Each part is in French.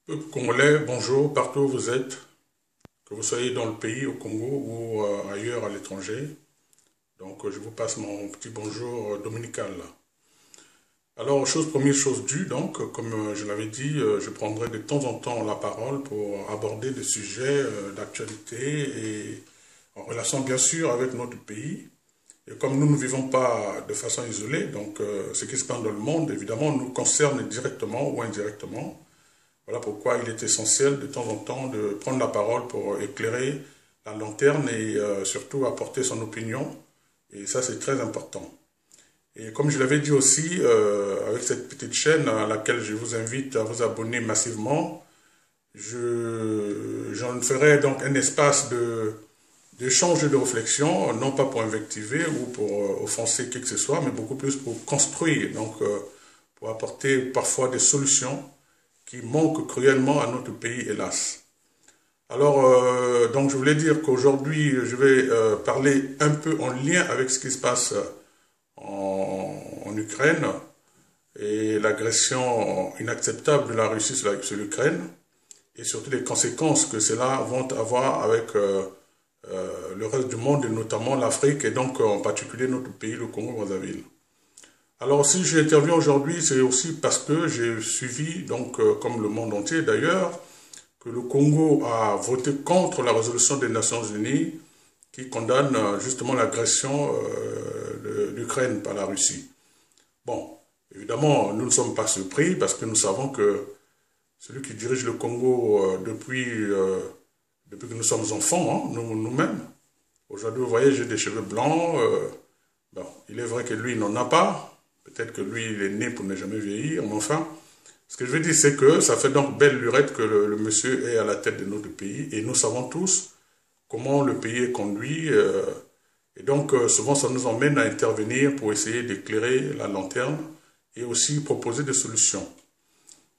Peuple congolais, bonjour, partout où vous êtes, que vous soyez dans le pays, au Congo ou ailleurs à l'étranger. Donc, je vous passe mon petit bonjour dominical. Alors, chose première, chose due, donc, comme je l'avais dit, je prendrai de temps en temps la parole pour aborder des sujets d'actualité et en relation, bien sûr, avec notre pays. Et comme nous ne vivons pas de façon isolée, donc ce qui se passe dans le monde, évidemment, nous concerne directement ou indirectement. Voilà pourquoi il est essentiel de temps en temps de prendre la parole pour éclairer la lanterne et surtout apporter son opinion. Et ça, c'est très important. Et comme je l'avais dit aussi, avec cette petite chaîne à laquelle je vous invite à vous abonner massivement, j'en ferai donc un espace d'échange et de réflexion, non pas pour invectiver ou pour offenser qui que ce soit, mais beaucoup plus pour construire, donc pour apporter parfois des solutions qui manque cruellement à notre pays, hélas. Alors, donc je voulais dire qu'aujourd'hui, je vais parler un peu en lien avec ce qui se passe en Ukraine et l'agression inacceptable de la Russie sur l'Ukraine et surtout les conséquences que cela vont avoir avec le reste du monde et notamment l'Afrique et donc en particulier notre pays, le Congo-Brazzaville. Alors si j'interviens aujourd'hui, c'est aussi parce que j'ai suivi, donc comme le monde entier d'ailleurs, que le Congo a voté contre la résolution des Nations Unies qui condamne justement l'agression de l'Ukraine par la Russie. Bon, évidemment, nous ne sommes pas surpris parce que nous savons que celui qui dirige le Congo depuis que nous sommes enfants, hein, nous-mêmes, aujourd'hui vous voyez, j'ai des cheveux blancs, bon, il est vrai que lui, il n'en a pas. Peut-être que lui, il est né pour ne jamais vieillir, mais enfin, ce que je veux dire, c'est que ça fait donc belle lurette que le monsieur est à la tête de notre pays, et nous savons tous comment le pays est conduit, et donc souvent ça nous emmène à intervenir pour essayer d'éclairer la lanterne, et aussi proposer des solutions.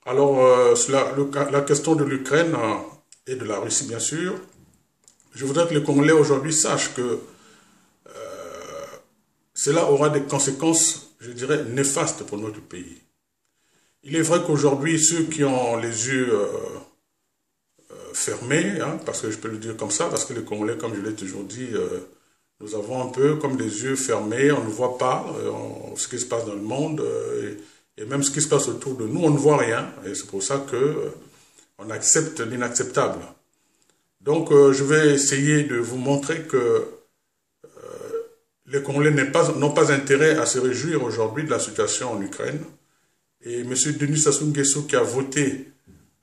Alors, sur la question de l'Ukraine et de la Russie, bien sûr, je voudrais que les Congolais aujourd'hui sachent que cela aura des conséquences, je dirais, néfastes pour notre pays. Il est vrai qu'aujourd'hui, ceux qui ont les yeux fermés, hein, parce que je peux le dire comme ça, parce que les Congolais, comme je l'ai toujours dit, nous avons un peu comme les yeux fermés, on ne voit pas ce qui se passe dans le monde, et même ce qui se passe autour de nous, on ne voit rien, et c'est pour ça que on accepte l'inacceptable. Donc, je vais essayer de vous montrer que les Congolais n'ont pas intérêt à se réjouir aujourd'hui de la situation en Ukraine. Et M. Denis Sassou Nguesso qui a voté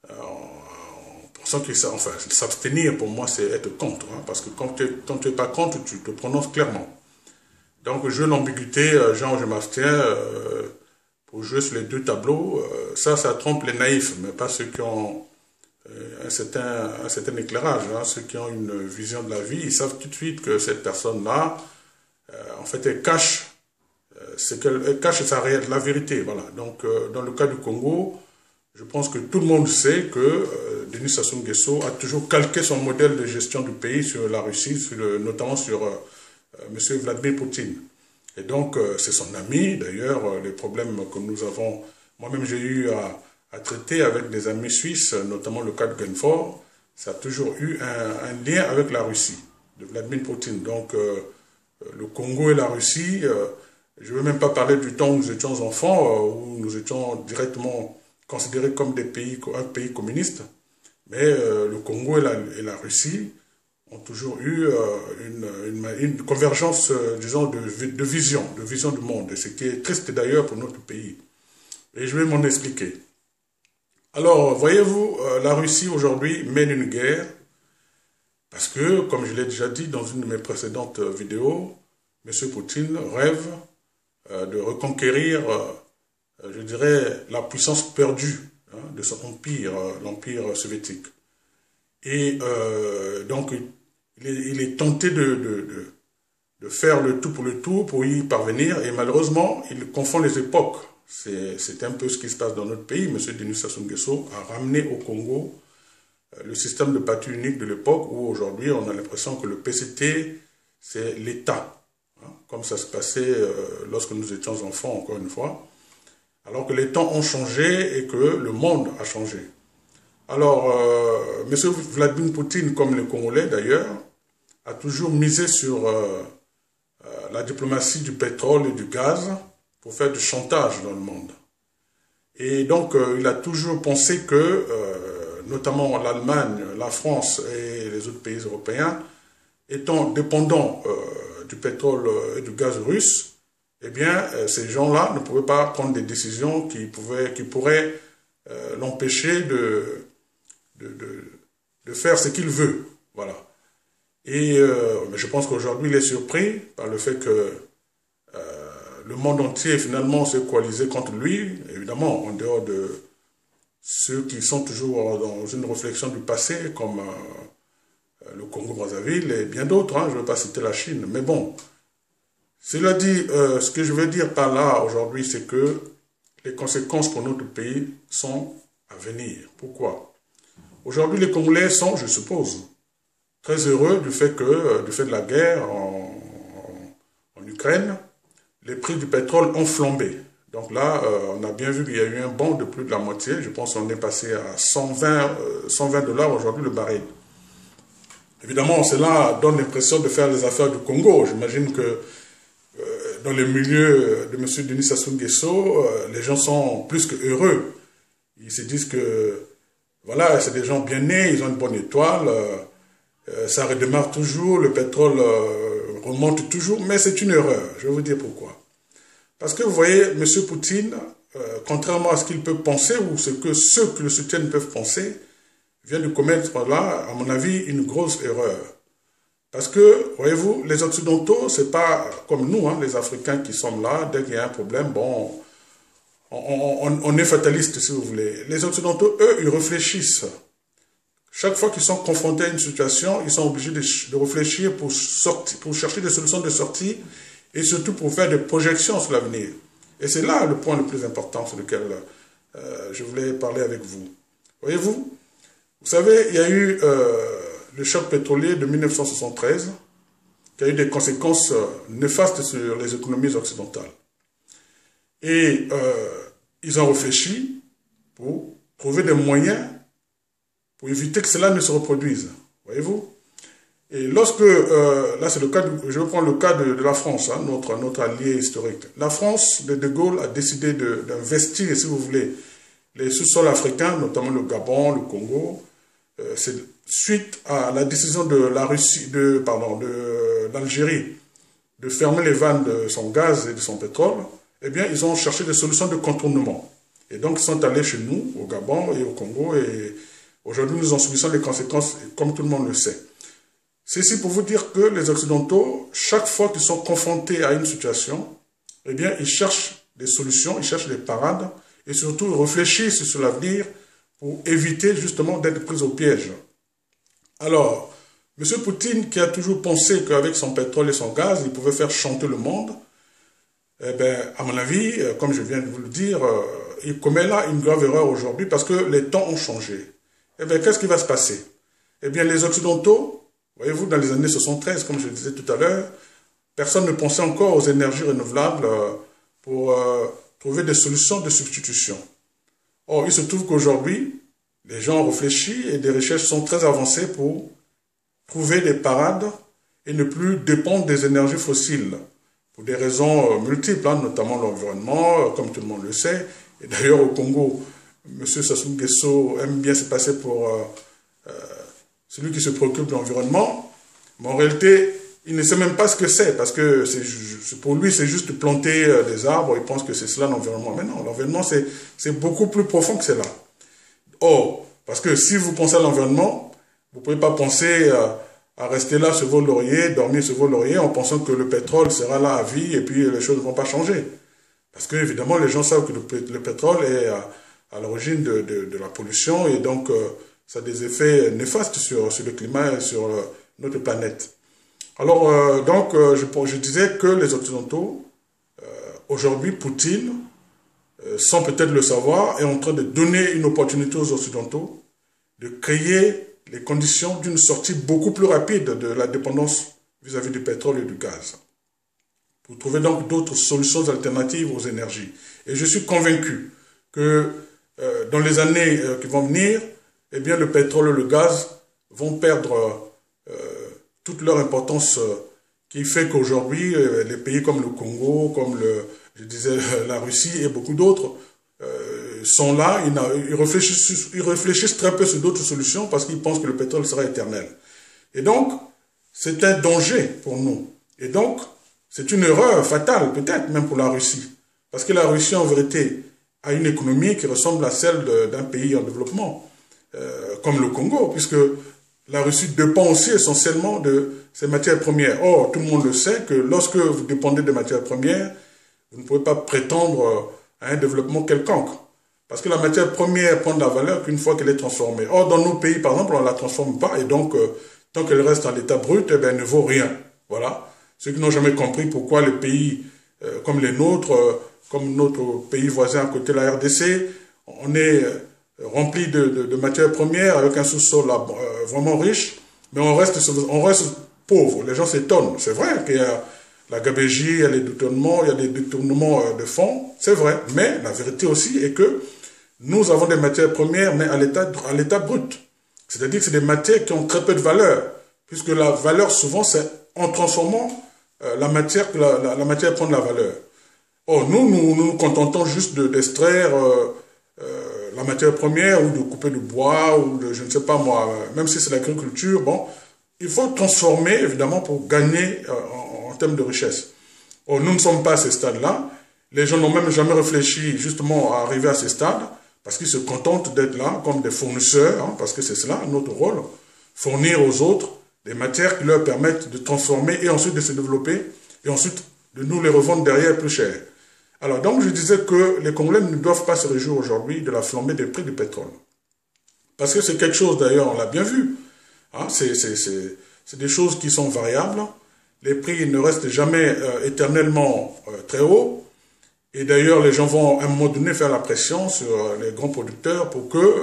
en pensant qu'il enfin, s'abstenir, pour moi, c'est être contre. Hein, parce que quand tu n'es pas contre, tu te prononces clairement. Donc, jeu l'ambiguïté, genre je m'abstiens pour jouer sur les deux tableaux. Ça trompe les naïfs, mais pas ceux qui ont un certain éclairage. Hein, ceux qui ont une vision de la vie, ils savent tout de suite que cette personne-là, en fait, elle cache la vérité. Voilà. Donc, dans le cas du Congo, je pense que tout le monde sait que Denis Sassou Nguesso a toujours calqué son modèle de gestion du pays sur la Russie, notamment sur M. Vladimir Poutine. Et donc, c'est son ami. D'ailleurs, les problèmes que nous avons, moi-même j'ai eu à traiter avec des amis suisses, notamment le cas de Genfort, ça a toujours eu un lien avec la Russie, de Vladimir Poutine. Donc, le Congo et la Russie, je ne veux même pas parler du temps où nous étions enfants, où nous étions directement considérés comme un pays communiste, mais le Congo et la Russie ont toujours eu une convergence, disons, de vision du monde, ce qui est triste d'ailleurs pour notre pays. Et je vais m'en expliquer. Alors, voyez-vous, la Russie aujourd'hui mène une guerre parce que, comme je l'ai déjà dit dans une de mes précédentes vidéos, M. Poutine rêve de reconquérir, je dirais, la puissance perdue hein, de son empire, l'empire soviétique. Et donc, il est tenté de faire le tout pour y parvenir, et malheureusement, il confond les époques. C'est un peu ce qui se passe dans notre pays. M. Denis Sassou Nguesso a ramené au Congo le système de parti unique de l'époque où aujourd'hui on a l'impression que le PCT c'est l'État, hein, comme ça se passait lorsque nous étions enfants encore une fois, alors que les temps ont changé et que le monde a changé. Alors, M. Vladimir Poutine, comme les Congolais d'ailleurs, a toujours misé sur la diplomatie du pétrole et du gaz pour faire du chantage dans le monde. Et donc, il a toujours pensé que, notamment l'Allemagne, la France et les autres pays européens, étant dépendants du pétrole et du gaz russe, eh bien, ces gens-là ne pouvaient pas prendre des décisions qui pourraient l'empêcher de faire ce qu'il veut. Voilà. Et je pense qu'aujourd'hui, il est surpris par le fait que le monde entier, finalement, s'est coalisé contre lui, évidemment, en dehors de ceux qui sont toujours dans une réflexion du passé, comme le Congo-Brazzaville et bien d'autres, hein, je ne veux pas citer la Chine. Mais bon, cela dit, ce que je veux dire par là aujourd'hui, c'est que les conséquences pour notre pays sont à venir. Pourquoi? Aujourd'hui, les Congolais sont, je suppose, très heureux du fait de la guerre en Ukraine, les prix du pétrole ont flambé. Donc là, on a bien vu qu'il y a eu un bond de plus de la moitié. Je pense qu'on est passé à 120 $ aujourd'hui le baril. Évidemment, cela donne l'impression de faire les affaires du Congo. J'imagine que dans les milieux de M. Denis Sassou Nguesso, les gens sont plus que heureux. Ils se disent que, voilà, c'est des gens bien nés, ils ont une bonne étoile, ça redémarre toujours, le pétrole remonte toujours, mais c'est une erreur. Je vais vous dire pourquoi. Parce que vous voyez, M. Poutine, contrairement à ce qu'il peut penser, ou ce que ceux qui le soutiennent peuvent penser, vient de commettre là, à mon avis, une grosse erreur. Parce que, voyez-vous, les Occidentaux, c'est pas comme nous, hein, les Africains qui sommes là, dès qu'il y a un problème, bon, on est fataliste, si vous voulez. Les Occidentaux, eux, ils réfléchissent. Chaque fois qu'ils sont confrontés à une situation, ils sont obligés de réfléchir pour chercher des solutions de sortie et surtout pour faire des projections sur l'avenir. Et c'est là le point le plus important sur lequel je voulais parler avec vous. Voyez-vous, vous savez, il y a eu le choc pétrolier de 1973 qui a eu des conséquences néfastes sur les économies occidentales. Et ils ont réfléchi pour trouver des moyens pour éviter que cela ne se reproduise. Voyez-vous? Et lorsque, là c'est le cas, je vais prendre le cas de la France, hein, notre allié historique. La France de Gaulle a décidé d'investir, si vous voulez, les sous-sols africains, notamment le Gabon, le Congo, c'est suite à la décision de la Russie, d'Algérie, de fermer les vannes de son gaz et de son pétrole, eh bien, ils ont cherché des solutions de contournement. Et donc, ils sont allés chez nous, au Gabon et au Congo, et aujourd'hui, nous en subissons les conséquences, comme tout le monde le sait. Ceci pour vous dire que les Occidentaux, chaque fois qu'ils sont confrontés à une situation, eh bien, ils cherchent des solutions, ils cherchent des parades, et surtout, ils réfléchissent sur l'avenir pour éviter justement d'être pris au piège. Alors, M. Poutine, qui a toujours pensé qu'avec son pétrole et son gaz, il pouvait faire chanter le monde, eh bien, à mon avis, comme je viens de vous le dire, il commet là une grave erreur aujourd'hui parce que les temps ont changé. Eh bien, qu'est-ce qui va se passer? Eh bien, les Occidentaux, voyez-vous, dans les années 73, comme je le disais tout à l'heure, personne ne pensait encore aux énergies renouvelables pour trouver des solutions de substitution. Or, il se trouve qu'aujourd'hui, les gens ont réfléchi et des recherches sont très avancées pour trouver des parades et ne plus dépendre des énergies fossiles. Pour des raisons multiples, hein, notamment l'environnement, comme tout le monde le sait. Et d'ailleurs, au Congo, M. Sassou Nguesso aime bien se passer pour celui qui se préoccupe de l'environnement. Mais en réalité, il ne sait même pas ce que c'est, parce que pour lui, c'est juste planter des arbres, il pense que c'est cela l'environnement. Mais non, l'environnement, c'est beaucoup plus profond que cela. Or, parce que si vous pensez à l'environnement, vous ne pouvez pas penser à rester là sur vos lauriers, dormir sur vos lauriers en pensant que le pétrole sera là à vie et puis les choses ne vont pas changer. Parce que évidemment, les gens savent que le pétrole est à l'origine de la pollution et donc ça a des effets néfastes sur le climat et sur notre planète. Alors, je disais que les Occidentaux, aujourd'hui, Poutine, sans peut-être le savoir, est en train de donner une opportunité aux Occidentaux de créer les conditions d'une sortie beaucoup plus rapide de la dépendance vis-à-vis du pétrole et du gaz. Pour trouver donc d'autres solutions alternatives aux énergies. Et je suis convaincu que dans les années qui vont venir, eh bien le pétrole et le gaz vont perdre toute leur importance qui fait qu'aujourd'hui, les pays comme le Congo, comme je disais, la Russie et beaucoup d'autres sont là, ils réfléchissent très peu sur d'autres solutions parce qu'ils pensent que le pétrole sera éternel. Et donc, c'est un danger pour nous. Et donc, c'est une erreur fatale, peut-être même pour la Russie. Parce que la Russie, en vérité, a une économie qui ressemble à celle d'un pays en développement, comme le Congo, puisque la Russie dépend aussi essentiellement de ses matières premières. Or, tout le monde le sait que lorsque vous dépendez des matières premières, vous ne pouvez pas prétendre à un développement quelconque. Parce que la matière première prend de la valeur qu'une fois qu'elle est transformée. Or, dans nos pays, par exemple, on ne la transforme pas, et donc, tant qu'elle reste en l'état brut, eh bien, elle ne vaut rien. Voilà. Ceux qui n'ont jamais compris pourquoi les pays comme les nôtres, comme notre pays voisin à côté de la RDC, on est rempli de matières premières avec un sous-sol vraiment riche, mais on reste pauvre. Les gens s'étonnent. C'est vrai qu'il y a la gabegie, il y a les détournements, il y a des détournements de fonds, c'est vrai. Mais la vérité aussi est que nous avons des matières premières, mais à l'état brut. C'est-à-dire que c'est des matières qui ont très peu de valeur, puisque la valeur, souvent, c'est en transformant la matière que la matière prend de la valeur. Or, nous nous contentons juste d'extraire la matière première ou de couper du bois ou de, je ne sais pas moi, même si c'est l'agriculture, bon, il faut transformer, évidemment, pour gagner en termes de richesse. Or, nous ne sommes pas à ce stade-là. Les gens n'ont même jamais réfléchi, justement, à arriver à ce stade, parce qu'ils se contentent d'être là comme des fournisseurs, hein, parce que c'est cela, notre rôle, fournir aux autres des matières qui leur permettent de transformer et ensuite de se développer, et ensuite de nous les revendre derrière plus cher. Alors, donc, je disais que les Congolais ne doivent pas se réjouir aujourd'hui de la flambée des prix du pétrole. Parce que c'est quelque chose, d'ailleurs, on l'a bien vu. Hein, c'est des choses qui sont variables. Les prix ne restent jamais éternellement très hauts. Et d'ailleurs, les gens vont à un moment donné faire la pression sur les grands producteurs pour que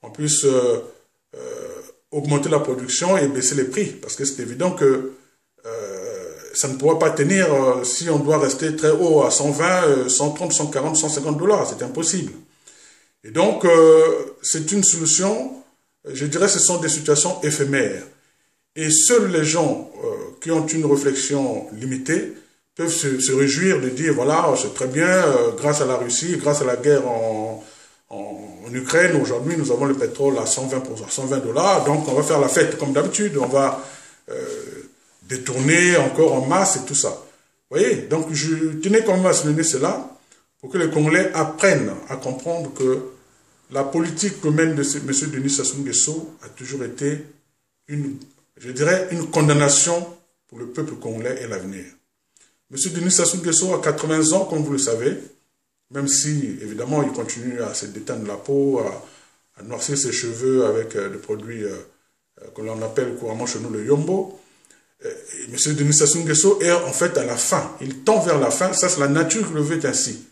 on puisse augmenter la production et baisser les prix. Parce que c'est évident que ça ne pourra pas tenir si on doit rester très haut à 120, 130, 140, 150 $. C'est impossible. Et donc, c'est une solution, je dirais, ce sont des situations éphémères. Et seuls les gens qui ont une réflexion limitée peuvent se réjouir de dire, voilà, c'est très bien, grâce à la Russie, grâce à la guerre en Ukraine, aujourd'hui, nous avons le pétrole à 120 $, donc on va faire la fête comme d'habitude, on va détourner encore en masse et tout ça. Vous voyez, donc je tenais quand même à souligner cela pour que les Congolais apprennent à comprendre que la politique que mène de M. Denis Sassou Nguesso a toujours été je dirais, une condamnation pour le peuple congolais et l'avenir. M. Denis Sassou Nguesso a 80 ans, comme vous le savez, même si, évidemment, il continue à se déteindre la peau, à noircir ses cheveux avec des produits que l'on appelle couramment chez nous le yombo. M. Denis Sassou Nguesso est en fait à la fin. Il tend vers la fin. Ça, c'est la nature qui le veut ainsi.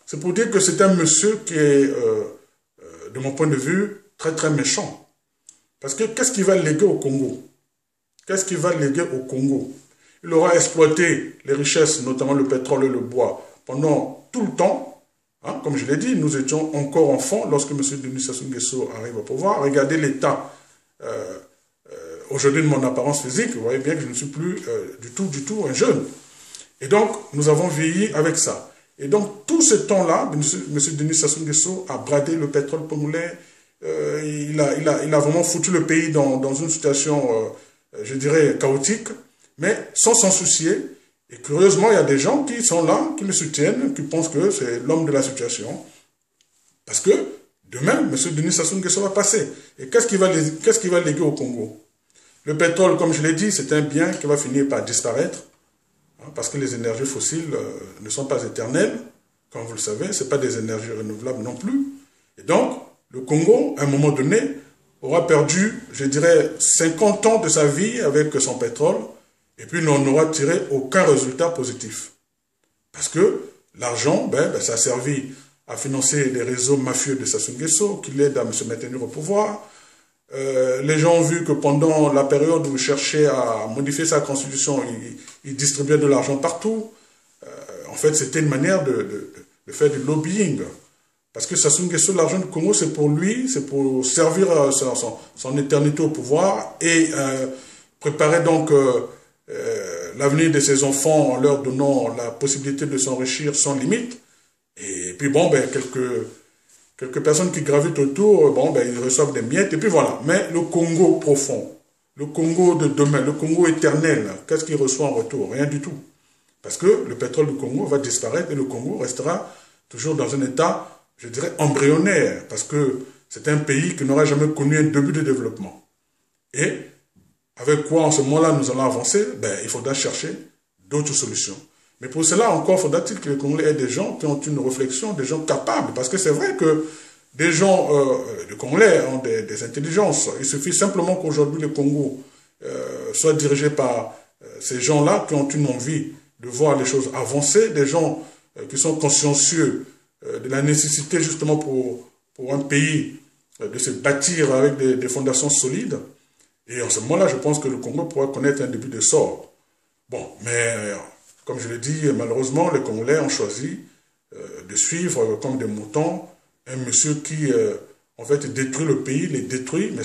C'est pour dire que c'est un monsieur qui est, de mon point de vue, très très méchant. Parce que qu'est-ce qu'il va léguer au Congo? Qu'est-ce qu'il va léguer au Congo? Il aura exploité les richesses, notamment le pétrole et le bois, pendant tout le temps. Hein, comme je l'ai dit, nous étions encore enfants lorsque M. Denis Sassou Nguesso arrive au pouvoir. Regardez l'état aujourd'hui de mon apparence physique. Vous voyez bien que je ne suis plus du tout un jeune. Et donc, nous avons vieilli avec ça. Et donc, tout ce temps-là, M. Denis Sassou Nguesso a bradé le pétrole congolais. Il a vraiment foutu le pays dans une situation, je dirais, chaotique, mais sans s'en soucier. Et curieusement, il y a des gens qui sont là, qui le soutiennent, qui pensent que c'est l'homme de la situation. Parce que demain, M. Denis Sassou Nguesso va passer. Et qu'est-ce qu'il va léguer au Congo? Le pétrole, comme je l'ai dit, c'est un bien qui va finir par disparaître, hein, parce que les énergies fossiles ne sont pas éternelles. Comme vous le savez, ce n'est pas des énergies renouvelables non plus. Et donc, le Congo, à un moment donné, aura perdu, je dirais, 50 ans de sa vie avec son pétrole, et puis n'en aura tiré aucun résultat positif. Parce que l'argent, ça a servi à financer les réseaux mafieux de Sassou Nguesso, qui l'aident à se maintenir au pouvoir. Les gens ont vu que pendant la période où il cherchait à modifier sa constitution, il distribuait de l'argent partout. En fait, c'était une manière de faire du lobbying Parce que Sassou Nguesso, l'argent du Congo, c'est pour lui, c'est pour servir son éternité au pouvoir et préparer donc l'avenir de ses enfants en leur donnant la possibilité de s'enrichir sans limite. Et puis bon, ben, quelques personnes qui gravitent autour, bon, ben, ils reçoivent des miettes, et puis voilà. Mais le Congo profond, le Congo de demain, le Congo éternel, qu'est-ce qu'il reçoit en retour? Rien du tout. Parce que le pétrole du Congo va disparaître et le Congo restera toujours dans un état, je dirais, embryonnaire, parce que c'est un pays qui n'aura jamais connu un début de développement. Et avec quoi, en ce moment-là, nous allons avancer? Ben, il faudra chercher d'autres solutions. Mais pour cela, encore, faudra-t-il que les Congolais aient des gens qui ont une réflexion, des gens capables. Parce que c'est vrai que des gens, les Congolais ont des intelligences. Il suffit simplement qu'aujourd'hui, le Congo soit dirigé par ces gens-là qui ont une envie de voir les choses avancer, des gens qui sont consciencieux de la nécessité justement pour un pays de se bâtir avec des fondations solides. Et en ce moment-là, je pense que le Congo pourra connaître un début de sort. Bon, mais comme je l'ai dit, malheureusement, les Congolais ont choisi de suivre comme des moutons un monsieur qui, en fait, détruit le pays, les détruit, mais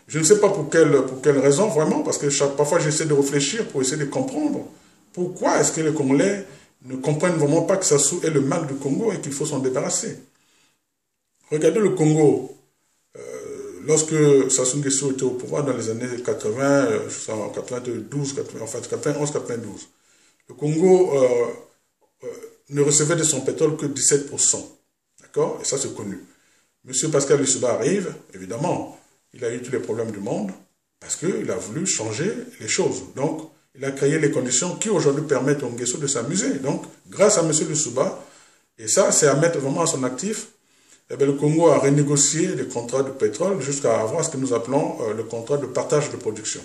je ne sais pas pour quelle raison, vraiment, parce que parfois j'essaie de réfléchir pour essayer de comprendre pourquoi est-ce que les Congolais ne comprennent vraiment pas que Sassou est le mal du Congo et qu'il faut s'en débarrasser. Regardez le Congo. Lorsque Sassou Nguesso était au pouvoir dans les années 80, 92, enfin 91, 92, le Congo ne recevait de son pétrole que 17%. D'accord? Et ça, c'est connu. Monsieur Pascal Lissouba arrive, évidemment, il a eu tous les problèmes du monde parce qu'il a voulu changer les choses. Donc, il a créé les conditions qui aujourd'hui permettent au Nguesso de s'amuser. Donc, grâce à monsieur Lissouba, et ça, c'est à mettre vraiment à son actif, eh bien, le Congo a renégocié les contrats de pétrole jusqu'à avoir ce que nous appelons le contrat de partage de production.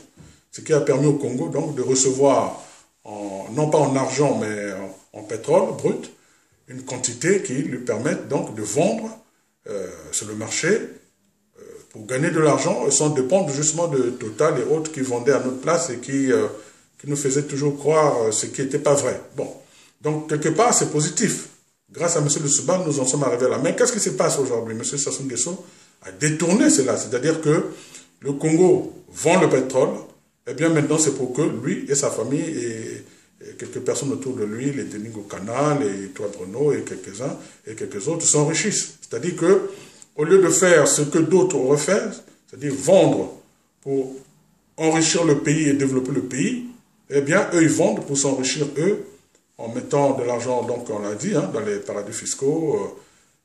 Ce qui a permis au Congo donc de recevoir, non pas en argent, mais en pétrole brut, une quantité qui lui permette donc de vendre sur le marché pour gagner de l'argent sans dépendre justement de Total et autres qui vendaient à notre place et qui nous faisaient toujours croire ce qui n'était pas vrai. Bon, donc quelque part c'est positif. Grâce à M. Lissouba, nous en sommes arrivés là. Mais qu'est-ce qui se passe aujourd'hui? M. Sassou Nguesso a détourné cela. C'est-à-dire que le Congo vend le pétrole. Eh bien, maintenant, c'est pour que lui et sa famille et quelques personnes autour de lui, les Denis Ngokana, les Toi Bruno et quelques-uns et quelques autres, s'enrichissent. C'est-à-dire que, au lieu de faire ce que d'autres auraient fait, c'est-à-dire vendre pour enrichir le pays et développer le pays, eh bien, eux, ils vendent pour s'enrichir, eux, en mettant de l'argent, donc on l'a dit, hein, dans les paradis fiscaux.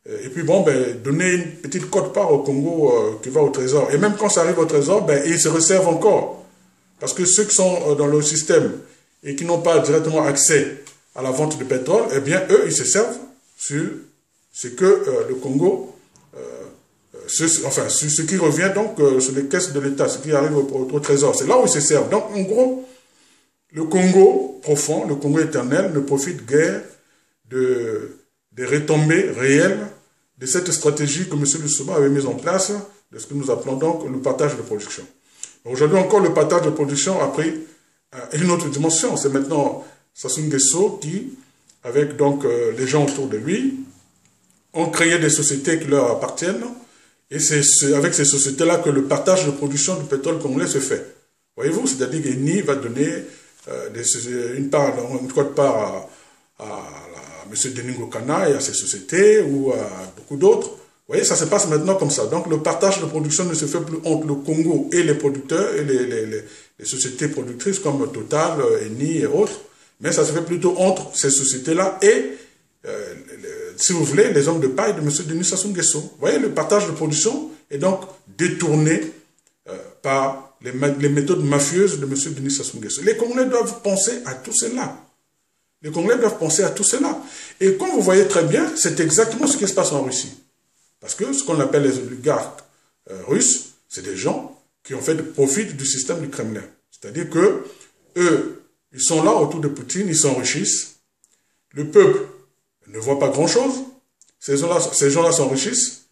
Et puis bon, ben, donner une petite quote-part au Congo qui va au trésor. Et même quand ça arrive au trésor, ben, ils se resservent encore. Parce que ceux qui sont dans le système et qui n'ont pas directement accès à la vente de pétrole, eh bien, eux, ils se servent sur ce que le Congo, sur ce qui revient donc sur les caisses de l'État, ce qui arrive au trésor. C'est là où ils se servent. Donc, en gros, le Congo profond, le Congo éternel, ne profite guère des retombées réelles de cette stratégie que M. Lissouba avait mise en place, de ce que nous appelons donc le partage de production. Aujourd'hui encore, le partage de production a pris une autre dimension. C'est maintenant Sassou Nguesso qui, avec donc les gens autour de lui, ont créé des sociétés qui leur appartiennent, et c'est avec ces sociétés-là que le partage de production du pétrole congolais se fait. Voyez-vous, c'est-à-dire qu'Eni va donner une quote-part à M. Denis Ngokana et à ses sociétés ou à beaucoup d'autres. Vous voyez, ça se passe maintenant comme ça. Donc le partage de production ne se fait plus entre le Congo et les producteurs et les sociétés productrices comme Total, Eni et autres, mais ça se fait plutôt entre ces sociétés-là et, si vous voulez, les hommes de paille de M. Denis Sassou Nguesso. Vous voyez, le partage de production est donc détourné par les méthodes mafieuses de M. Denis Sassou Nguesso. Les Congolais doivent penser à tout cela. Les Congolais doivent penser à tout cela. Et comme vous voyez très bien, c'est exactement ce qui se passe en Russie. Parce que ce qu'on appelle les oligarques russes, c'est des gens qui en fait profitent du système du Kremlin. C'est-à-dire que eux, ils sont là autour de Poutine, ils s'enrichissent. Le peuple ne voit pas grand-chose. Ces gens-là s'enrichissent.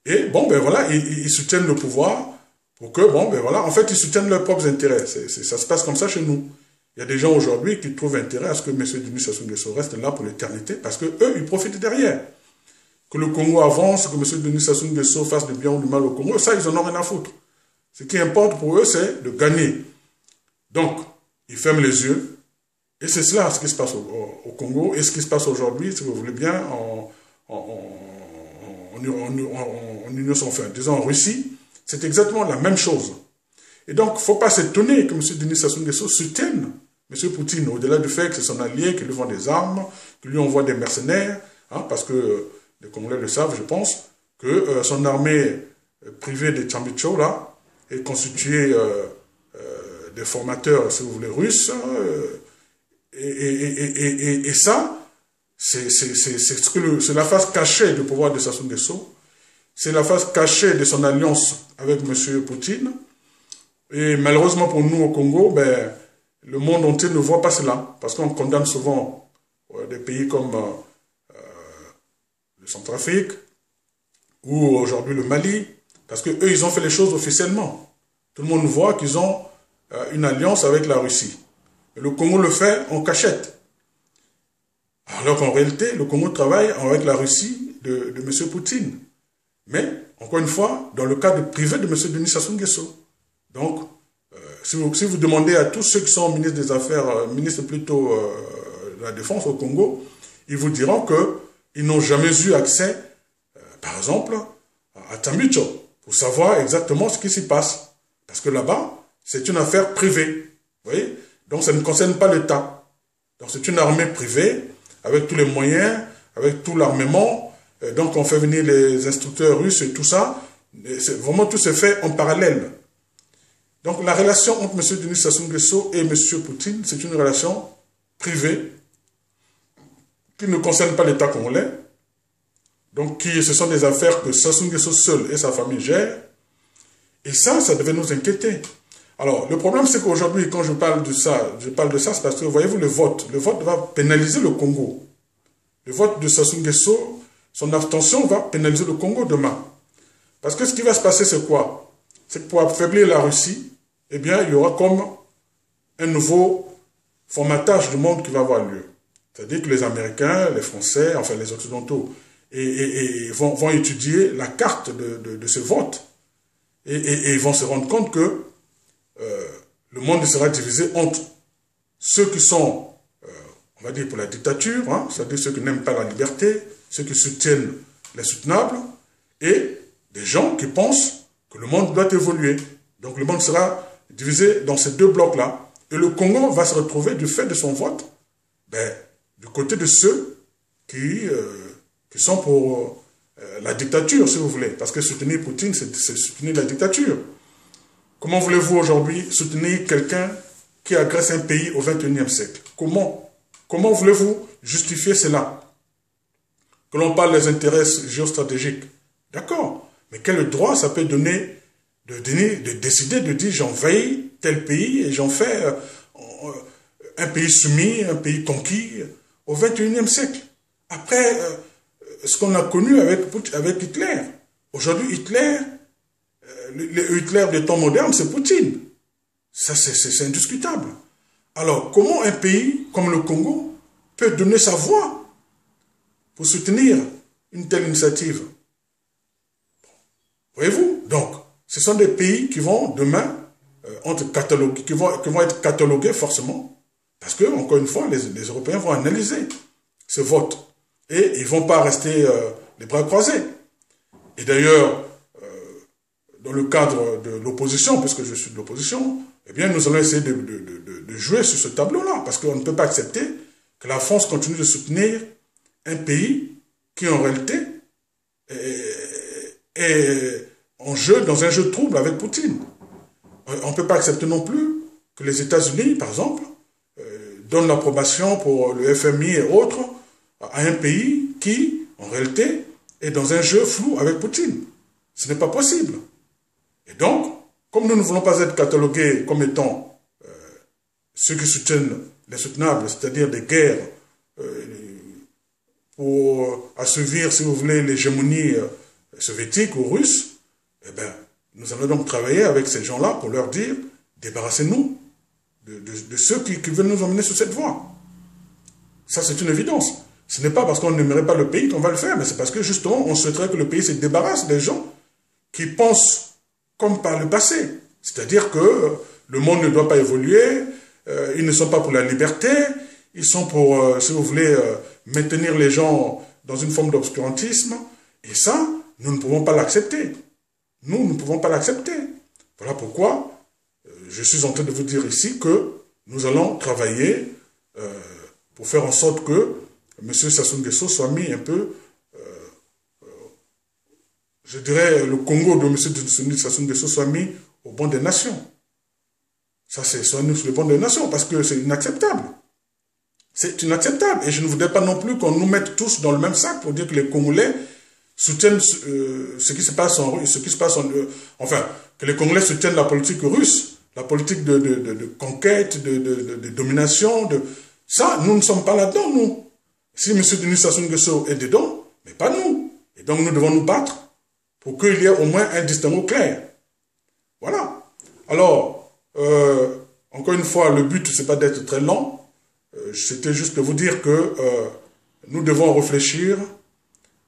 Et bon, ben voilà, ils soutiennent le pouvoir pour que, bon, ben voilà, en fait, ils soutiennent leurs propres intérêts. Ça se passe comme ça chez nous. Il y a des gens aujourd'hui qui trouvent intérêt à ce que M. Denis Sassou Nguesso reste là pour l'éternité parce que eux, ils profitent derrière. que le Congo avance, que M. Denis Sassou Nguesso fasse du bien ou du mal au Congo, ça, ils en ont rien à foutre. Ce qui importe pour eux, c'est de gagner. Donc, ils ferment les yeux. Et c'est cela ce qui se passe au Congo et ce qui se passe aujourd'hui, si vous voulez bien, en Union, enfin, disons en Russie. C'est exactement la même chose. Et donc, il ne faut pas s'étonner que M. Denis Sassou Nguesso soutienne M. Poutine, au-delà du fait que c'est son allié, qu'il lui vend des armes, qu'il lui envoie des mercenaires, hein, parce que les Congolais le savent, je pense, que son armée privée de Tchambicho, là, est constituée des formateurs, si vous voulez, russes, et ça, c'est la face cachée du pouvoir de Sassou Nguesso, c'est la face cachée de son alliance avec M. Poutine, et malheureusement pour nous au Congo, ben, le monde entier ne voit pas cela, parce qu'on condamne souvent des pays comme le Centrafrique, ou aujourd'hui le Mali, parce qu'eux, ils ont fait les choses officiellement. Tout le monde voit qu'ils ont une alliance avec la Russie. Et le Congo le fait en cachette. Alors qu'en réalité, le Congo travaille avec la Russie de M. Poutine. Mais, encore une fois, dans le cadre privé de M. Denis Sassou Nguesso. Donc, si vous demandez à tous ceux qui sont ministres des Affaires, ministres plutôt de la Défense au Congo, ils vous diront qu'ils n'ont jamais eu accès, par exemple, à Tchambicho, pour savoir exactement ce qui s'y passe. Parce que là-bas, c'est une affaire privée. Vous voyez? Donc, ça ne concerne pas l'État. Donc, c'est une armée privée, avec tous les moyens, avec tout l'armement. Donc, on fait venir les instructeurs russes et tout ça. Vraiment, tout se fait en parallèle. Donc, la relation entre M. Denis Sassou Nguesso et M. Poutine, c'est une relation privée qui ne concerne pas l'État congolais. Donc, ce sont des affaires que Sassou Nguesso seul et sa famille gèrent. Et ça devait nous inquiéter. Alors, le problème, c'est qu'aujourd'hui, quand je parle de ça, c'est parce que, voyez-vous, le vote va pénaliser le Congo. Le vote de Sassou Nguesso, son abstention va pénaliser le Congo demain. Parce que ce qui va se passer, c'est quoi? C'est que pour affaiblir la Russie, eh bien, il y aura comme un nouveau formatage du monde qui va avoir lieu. C'est-à-dire que les Américains, les Français, enfin les Occidentaux, vont étudier la carte de ce vote. Et ils vont se rendre compte que le monde sera divisé entre ceux qui sont, on va dire, pour la dictature, hein, c'est-à-dire ceux qui n'aiment pas la liberté, ceux qui soutiennent les soutenables, et des gens qui pensent que le monde doit évoluer. Donc le monde sera divisé dans ces deux blocs-là. Et le Congo va se retrouver, du fait de son vote, ben, du côté de ceux qui sont pour la dictature, si vous voulez. Parce que soutenir Poutine, c'est soutenir la dictature. Comment voulez-vous aujourd'hui soutenir quelqu'un qui agresse un pays au XXIe siècle? Comment voulez-vous justifier cela? Que l'on parle des intérêts géostratégiques. D'accord. Mais quel droit ça peut donner de décider de dire j'envahis tel pays et j'en fais un pays soumis, un pays conquis au XXIe siècle? Après ce qu'on a connu avec Hitler. Aujourd'hui, Hitler, le Hitler des temps modernes, c'est Poutine. Ça, c'est indiscutable. Alors, comment un pays comme le Congo peut donner sa voix pour soutenir une telle initiative? Voyez-vous? Donc, ce sont des pays qui vont demain qui vont être catalogués forcément, parce que, encore une fois, les Européens vont analyser ce vote. Et ils ne vont pas rester les bras croisés. Et d'ailleurs, dans le cadre de l'opposition, puisque je suis de l'opposition, eh bien, nous allons essayer de jouer sur ce tableau-là, parce qu'on ne peut pas accepter que la France continue de soutenir un pays qui, en réalité, est dans un jeu trouble avec Poutine. On ne peut pas accepter non plus que les États-Unis, par exemple, donnent l'approbation pour le FMI et autres à un pays qui, en réalité, est dans un jeu flou avec Poutine. Ce n'est pas possible. Et donc, comme nous ne voulons pas être catalogués comme étant ceux qui soutiennent les soutenables, c'est-à-dire des guerres pour assouvir, si vous voulez, l'hégémonie soviétique ou russe, eh bien, nous allons donc travailler avec ces gens-là pour leur dire, débarrassez-nous de ceux qui veulent nous emmener sur cette voie. Ça, c'est une évidence. Ce n'est pas parce qu'on n'aimerait pas le pays qu'on va le faire, mais c'est parce que justement, on souhaiterait que le pays se débarrasse des gens qui pensent comme par le passé. C'est-à-dire que le monde ne doit pas évoluer, ils ne sont pas pour la liberté, ils sont pour, si vous voulez, maintenir les gens dans une forme d'obscurantisme. Et ça, nous ne pouvons pas l'accepter. Nous ne pouvons pas l'accepter. Voilà pourquoi je suis en train de vous dire ici que nous allons travailler pour faire en sorte que M. Sassou Nguesso soit mis un peu, je dirais, le Congo de M. Sassou Nguesso soit mis au banc des nations. Ça, c'est sur le banc des nations, parce que c'est inacceptable. C'est inacceptable. Et je ne voudrais pas non plus qu'on nous mette tous dans le même sac pour dire que les Congolais soutiennent ce qui se passe enfin, que les Congolais soutiennent la politique russe, la politique de conquête, de domination. Ça, nous ne sommes pas là-dedans, nous. Si M. Denis Sassou Nguesso est dedans, mais pas nous. Et donc, nous devons nous battre pour qu'il y ait au moins un distinguo clair. Voilà. Alors, encore une fois, le but, ce n'est pas d'être très lent. C'était juste de vous dire que nous devons réfléchir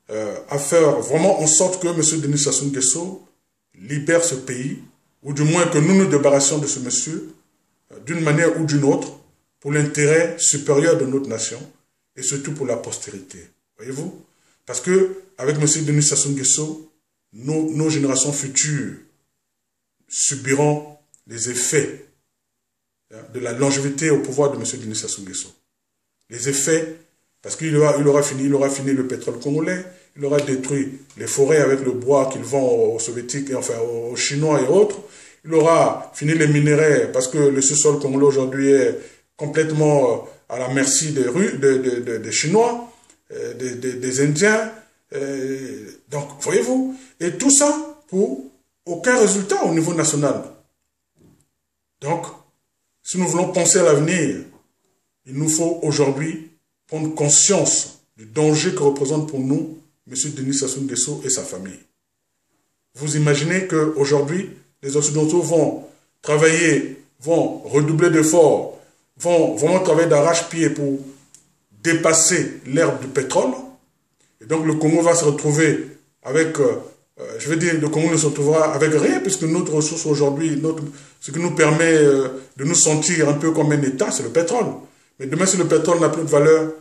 à faire vraiment en sorte que M. Denis Sassou Nguesso libère ce pays, ou du moins que nous nous débarrassions de ce monsieur, d'une manière ou d'une autre, pour l'intérêt supérieur de notre nation, et surtout pour la postérité. Voyez-vous? Parce que avec M. Denis Sassou Nguesso, nos générations futures subiront les effets de la longévité au pouvoir de M. Denis Sassou Nguesso. Les effets, parce qu'il aura fini le pétrole congolais, il aura détruit les forêts avec le bois qu'il vend aux soviétiques, enfin aux chinois et autres. Il aura fini les minéraux, parce que le sous-sol congolais aujourd'hui est complètement à la merci des Chinois, des Indiens. Donc, voyez-vous, et tout ça pour aucun résultat au niveau national. Donc, si nous voulons penser à l'avenir, il nous faut aujourd'hui prendre conscience du danger que représente pour nous M. Denis Sassou Nguesso et sa famille. Vous imaginez qu'aujourd'hui, les Occidentaux vont travailler, vont redoubler d'efforts, vont vraiment travailler d'arrache-pied pour dépasser l'ère du pétrole. Et donc le Congo va se retrouver avec, je veux dire, le Congo ne se retrouvera avec rien, puisque notre ressource aujourd'hui, ce qui nous permet de nous sentir un peu comme un État, c'est le pétrole. Mais demain, si le pétrole n'a plus de valeur,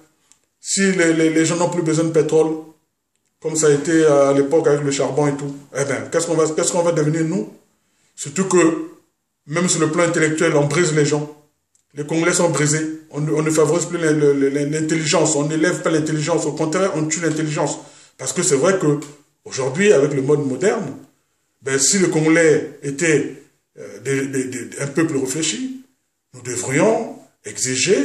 si les gens n'ont plus besoin de pétrole, comme ça a été à l'époque avec le charbon et tout, eh bien, qu'est-ce qu'on va devenir nous? Surtout que, même sur le plan intellectuel, on brise les gens. Les Congolais sont brisés. On ne favorise plus l'intelligence. On n'élève pas l'intelligence. Au contraire, on tue l'intelligence. Parce que c'est vrai que aujourd'hui, avec le mode moderne, ben, si le Congolais était un peu plus réfléchi, nous devrions exiger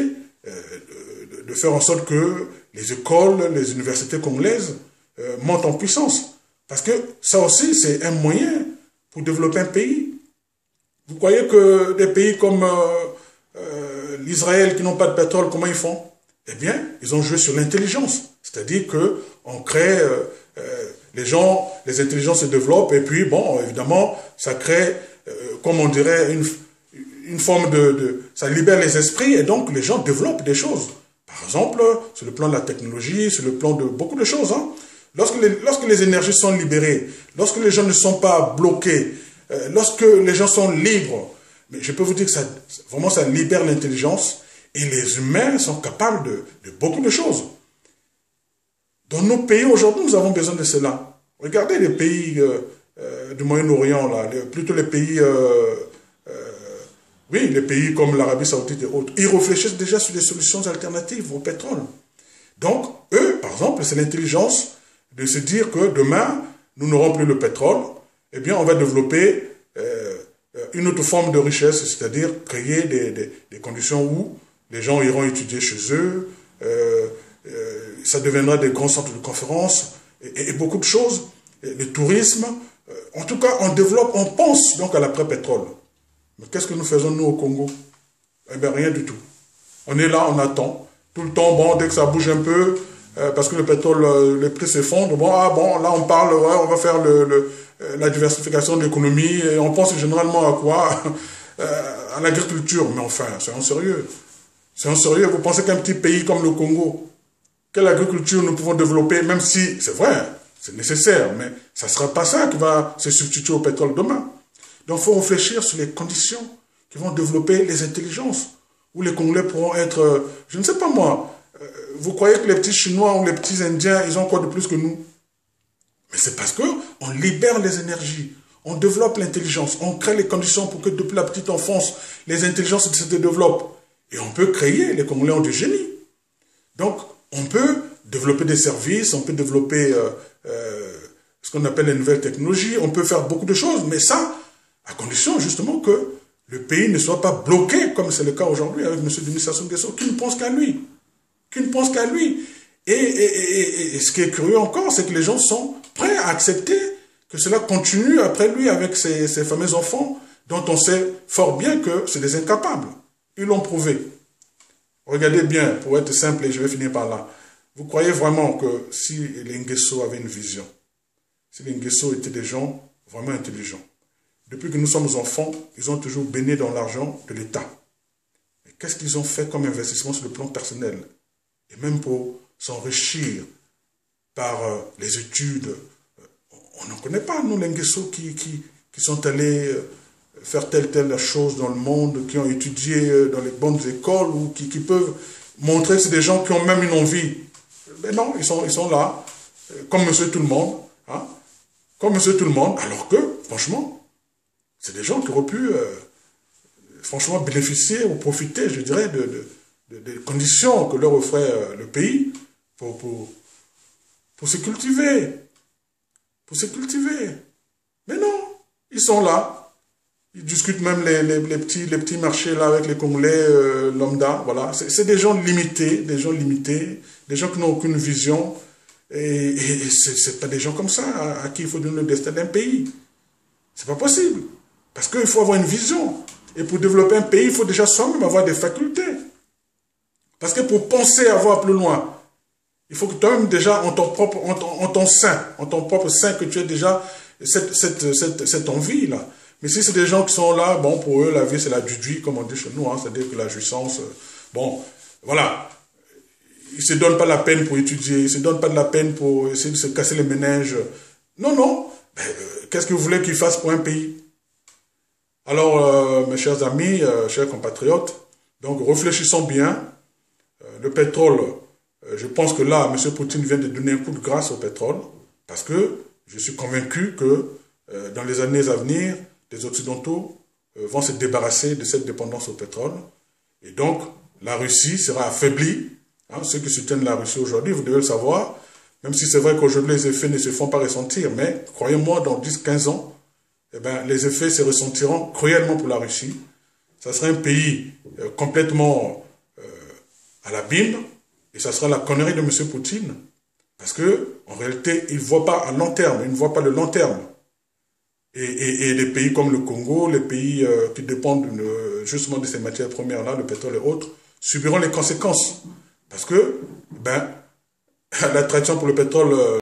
de faire en sorte que les écoles, les universités congolaises montent en puissance. Parce que ça aussi, c'est un moyen pour développer un pays. Vous croyez que des pays comme l'Israël qui n'ont pas de pétrole, comment ils font? Eh bien, ils ont joué sur l'intelligence. C'est-à-dire qu'on crée, les gens, les intelligences se développent, et puis, bon, évidemment, ça crée, comme on dirait, une forme ça libère les esprits, et donc les gens développent des choses. Par exemple, sur le plan de la technologie, sur le plan de beaucoup de choses. Hein. Lorsque les énergies sont libérées, lorsque les gens ne sont pas bloqués, lorsque les gens sont libres, mais je peux vous dire que vraiment ça libère l'intelligence, et les humains sont capables de beaucoup de choses. Dans nos pays aujourd'hui, nous avons besoin de cela. Regardez les pays du Moyen-Orient, là, plutôt les pays, oui, les pays comme l'Arabie Saoudite et autres. Ils réfléchissent déjà sur des solutions alternatives au pétrole. Donc, eux, par exemple, c'est l'intelligence de se dire que demain, nous n'aurons plus le pétrole, eh bien, on va développer une autre forme de richesse, c'est-à-dire créer des conditions où les gens iront étudier chez eux, ça deviendra des grands centres de conférences, et beaucoup de choses, le tourisme. En tout cas, on développe, on pense donc à l'après-pétrole. Mais qu'est-ce que nous faisons, nous, au Congo? Eh bien, rien du tout. On est là, on attend. Tout le temps, bon, dès que ça bouge un peu, parce que le pétrole, les prix s'effondrent, bon, là, on parle, ouais, on va faire la diversification de l'économie, et on pense généralement à quoi? À l'agriculture. Mais enfin, c'est en sérieux. C'est en sérieux. Vous pensez qu'un petit pays comme le Congo, quelle agriculture nous pouvons développer, même si, c'est vrai, c'est nécessaire, mais ça ne sera pas ça qui va se substituer au pétrole demain. Donc, il faut réfléchir sur les conditions qui vont développer les intelligences, où les Congolais pourront être, je ne sais pas moi, vous croyez que les petits Chinois ou les petits Indiens, ils ont quoi de plus que nous? Mais c'est parce qu'on libère les énergies, on développe l'intelligence, on crée les conditions pour que depuis la petite enfance, les intelligences se développent. Et on peut créer, les Congolais ont du génie. Donc, on peut développer des services, on peut développer ce qu'on appelle les nouvelles technologies, on peut faire beaucoup de choses, mais ça, à condition justement que le pays ne soit pas bloqué, comme c'est le cas aujourd'hui avec M. Denis Sassou Nguesso, qui ne pense qu'à lui. Qui ne pense qu'à lui. Et ce qui est curieux encore, c'est que les gens sont prêts à accepter que cela continue après lui avec ces fameux enfants dont on sait fort bien que c'est des incapables. Ils l'ont prouvé. Regardez bien, pour être simple, et je vais finir par là. Vous croyez vraiment que si les Nguesso avaient une vision, si les Nguesso étaient des gens vraiment intelligents, depuis que nous sommes enfants, ils ont toujours baigné dans l'argent de l'État. Mais qu'est-ce qu'ils ont fait comme investissement sur le plan personnel? Et même pour s'enrichir par les études, on n'en connaît pas, nous, les Nguesso qui sont allés faire telle chose dans le monde, qui ont étudié dans les bonnes écoles, ou qui peuvent montrer que c'est des gens qui ont même une envie. Mais non, ils sont là, comme monsieur tout le monde, hein, comme monsieur tout le monde, alors que, franchement, c'est des gens qui auraient pu, franchement, bénéficier ou profiter, je dirais, des conditions que leur offrait le pays pour se cultiver. Pour se cultiver. Mais non, ils sont là. Ils discutent même les petits marchés là avec les Congolais lambda. Voilà. C'est des gens limités, des gens qui n'ont aucune vision. Et c'est pas des gens comme ça à qui il faut donner le destin d'un pays. C'est pas possible. Parce qu'il faut avoir une vision. Et pour développer un pays, il faut déjà soi-même avoir des facultés. Parce que pour penser à voir plus loin, il faut que toi-même déjà, en ton propre sein, que tu aies déjà cette envie-là. Mais si c'est des gens qui sont là, bon, pour eux, la vie, c'est la dudui, comme on dit chez nous, hein, c'est-à-dire que la jouissance, bon, voilà. Ils ne se donnent pas la peine pour étudier, ils ne se donnent pas de la peine pour essayer de se casser les méninges. Non, non. Qu'est-ce que vous voulez qu'ils fassent pour un pays? Alors, mes chers amis, chers compatriotes, donc réfléchissons bien. Le pétrole, je pense que là, M. Poutine vient de donner un coup de grâce au pétrole, parce que je suis convaincu que dans les années à venir, les Occidentaux vont se débarrasser de cette dépendance au pétrole. Et donc, la Russie sera affaiblie. Hein, ceux qui soutiennent la Russie aujourd'hui, vous devez le savoir, même si c'est vrai qu'aujourd'hui les effets ne se font pas ressentir, mais croyez-moi, dans 10-15 ans, eh ben, les effets se ressentiront cruellement pour la Russie. Ça sera un pays complètement à l'abîme, et ça sera la connerie de M. Poutine, parce que en réalité, il ne voit pas à long terme, il ne voit pas le long terme. Et les pays comme le Congo, les pays qui dépendent justement de ces matières premières-là, le pétrole et autres, subiront les conséquences. Parce que, ben, l'attraction pour le pétrole